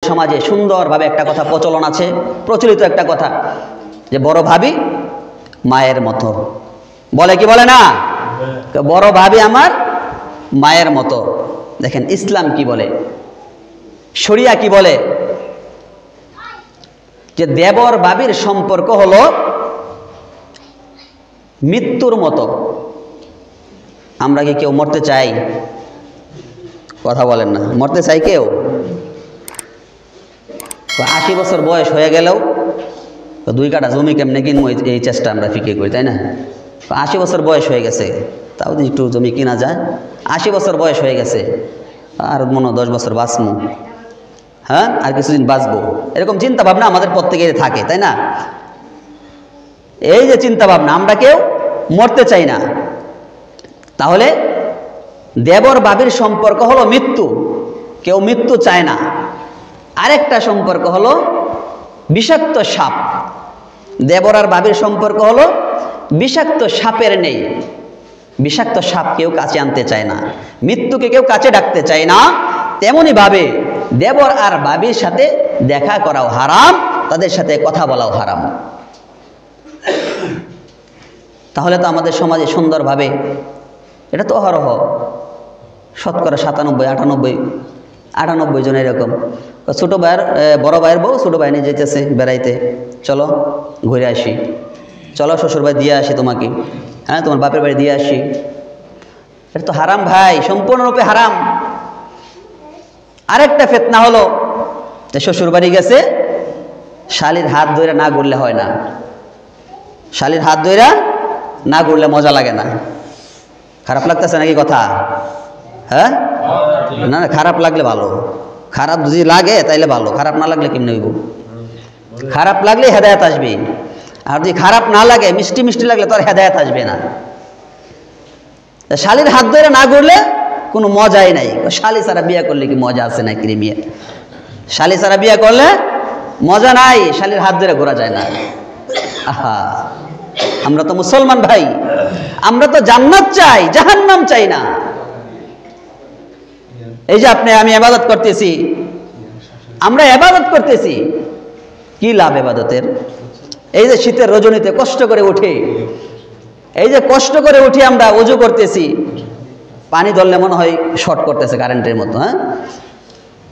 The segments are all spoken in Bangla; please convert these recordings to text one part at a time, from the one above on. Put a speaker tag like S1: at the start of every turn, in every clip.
S1: সমাজে সুন্দরভাবে একটা কথা প্রচলন আছে, প্রচলিত একটা কথা, যে বড় ভাবি মায়ের মতো। বলে কি বলে না? বড় ভাবি আমার মায়ের মতো। দেখেন ইসলাম কি বলে, শরিয়া কি বলে, যে দেবর ভাবির সম্পর্ক হলো মৃত্যুর মতো। আমরা কি কেউ মরতে চাই? কথা বলেন না, মরতে চাই কেউ? 80 বছর বয়স হয়ে গেলেও 2 কাঠা জমি কেমনে কিনবো এই চেষ্টা আমরা ফিকে করি, তাই না? 80 বছর বয়স হয়ে গেছে, তাও একটু জমি কিনা যায়। 80 বছর বয়স হয়ে গেছে, আর মনে 10 বছর বাঁচবো, হ্যাঁ আর কিছুদিন বাঁচবো, এরকম চিন্তা ভাবনা আমাদের প্রত্যেকের থাকে, তাই না? এই যে চিন্তা ভাবনা, আমরা কেউ মরতে চাই না। তাহলে দেবর ভাবির সম্পর্ক হলো মৃত্যু, কেউ মৃত্যু চায় না। আরেকটা সম্পর্ক হলো বিষাক্ত সাপ। দেবর আর ভাবির সম্পর্ক হলো বিষাক্ত সাপের নেই। বিষাক্ত সাপ কেউ কাছে আনতে চায় না, মৃত্যুকে কেউ কাছে ডাকতে চায় না। তেমনি ভাবে দেবর আর ভাবির সাথে দেখা করাও হারাম, তাদের সাথে কথা বলাও হারাম। তাহলে তো আমাদের সমাজে সুন্দরভাবে, এটা তো অহরহ, শতকরা 97, 98 জন এরকম। ছোটো ভাইয়ের বড় ভাইয়ের বউ ছোটো ভাই নিয়ে যেতেছে বেড়াইতে, চলো ঘুরে আসি, চলো শ্বশুর ভাই দিয়ে আসি তোমাকে, হ্যাঁ তোমার বাপের বাড়ি দিয়ে আসি। এটা তো হারাম ভাই, সম্পূর্ণরূপে হারাম। আরেকটা ফিতনা হলো যে শ্বশুর বাড়ি গেছে, শালির হাত ধরে না ঘুরলে হয় না। শালির হাত ধরে না ঘুরলে মজা লাগে না। খারাপ লাগতেছে নাকি কথা? হ্যাঁ না, খারাপ লাগলে ভালো। খারাপ যদি লাগে তাইলে ভালো, খারাপ না লাগলে কেমনে হইব? খারাপ লাগলে হেদায়েত আসবে, আর যদি খারাপ না লাগে, মিষ্টি মিষ্টি লাগলে তো আর হেদায়েত আসবে না। শালির হাত ধরে না ঘুরলে কোনো মজাই নাই। শালি ছাড়া বিয়ে করলে কি মজা আছে নাকি রে বিয়ে? শালি ছাড়া বিয়ে করলে মজা নাই, শালির হাত ধরে ঘোরা যায় না। আহা, আমরা তো মুসলমান ভাই, আমরা তো জান্নাত চাই, জাহান্নাম চাই না। এই যে আপনি আমি ইবাদত করতেছি, আমরা ইবাদত করতেছি, কি লাভ ইবাদতের? এই যে শীতের রজনীতে কষ্ট করে উঠে, এই যে কষ্ট করে উঠে আমরা ওযু করতেছি, পানি ধরলে মনে হয় শর্ট করতেছে কারেন্টের মতো। হ্যাঁ,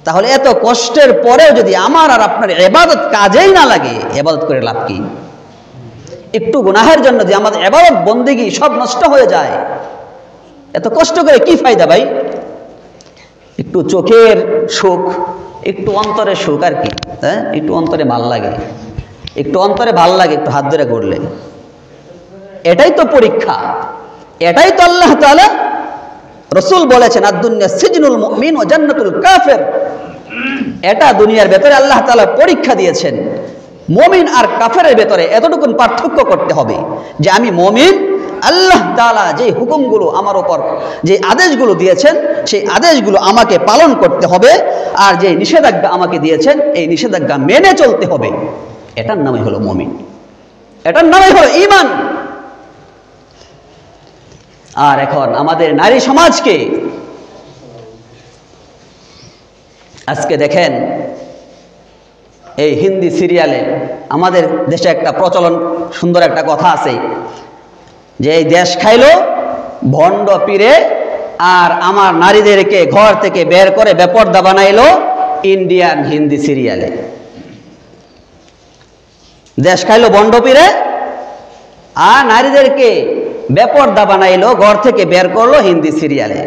S1: তাহলে এত কষ্টের পরেও যদি আমার আর আপনার ইবাদত কাজেই না লাগে, ইবাদত করে লাভ কি? একটু গুনাহের জন্য যে আমাদের ইবাদত বন্দেগী সব নষ্ট হয়ে যায়, এত কষ্ট করে কি ফায়দা ভাই? একটু চোখের সুখ, একটু অন্তরের সুখ আর কি। হ্যাঁ, একটু অন্তরে ভাল লাগে, একটু অন্তরে ভাল লাগে একটু হাত ধরে ঘুরলে। এটাই তো পরীক্ষা, এটাই তো আল্লাহ তাআলা রাসূল বলেছেন আদ-দুনিয়া সিজনুল মুমিন ওয়া জান্নাতুল কাফির। এটা দুনিয়ার ভেতরে আল্লাহ তাআলা পরীক্ষা দিয়েছেন। মুমিন আর কাফেরের ভেতরে এতটুকুন পার্থক্য করতে হবে যে আমি মুমিন, আল্লাহ তাআলা যে হুকুমগুলো আমার উপর, যে আদেশগুলো দিয়েছেন, সেই আদেশগুলো আমাকে পালন করতে হবে, আর যে নিষেধাজ্ঞা আমাকে দিয়েছেন এই নিষেধাজ্ঞা মেনে চলতে হবে। এটার নামই হলো মুমিন, এটার নামই হলো ঈমান। আর এখন আমাদের নারী সমাজকে আজকে দেখেন, এই হিন্দি সিরিয়ালে আমাদের দেশে একটা প্রচলন, সুন্দর একটা কথা আছে যে এই দেশ খাইলো ভণ্ড পীরে, আর আমার নারীদেরকে ঘর থেকে বের করে বেপর্দা বানাইলো ইন্ডিয়ান হিন্দি সিরিয়ালে। দেশ খাইলো ভণ্ড পীরে, আর নারীদেরকে বেপর্দা বানাইলো, ঘর থেকে বের করলো হিন্দি সিরিয়ালে।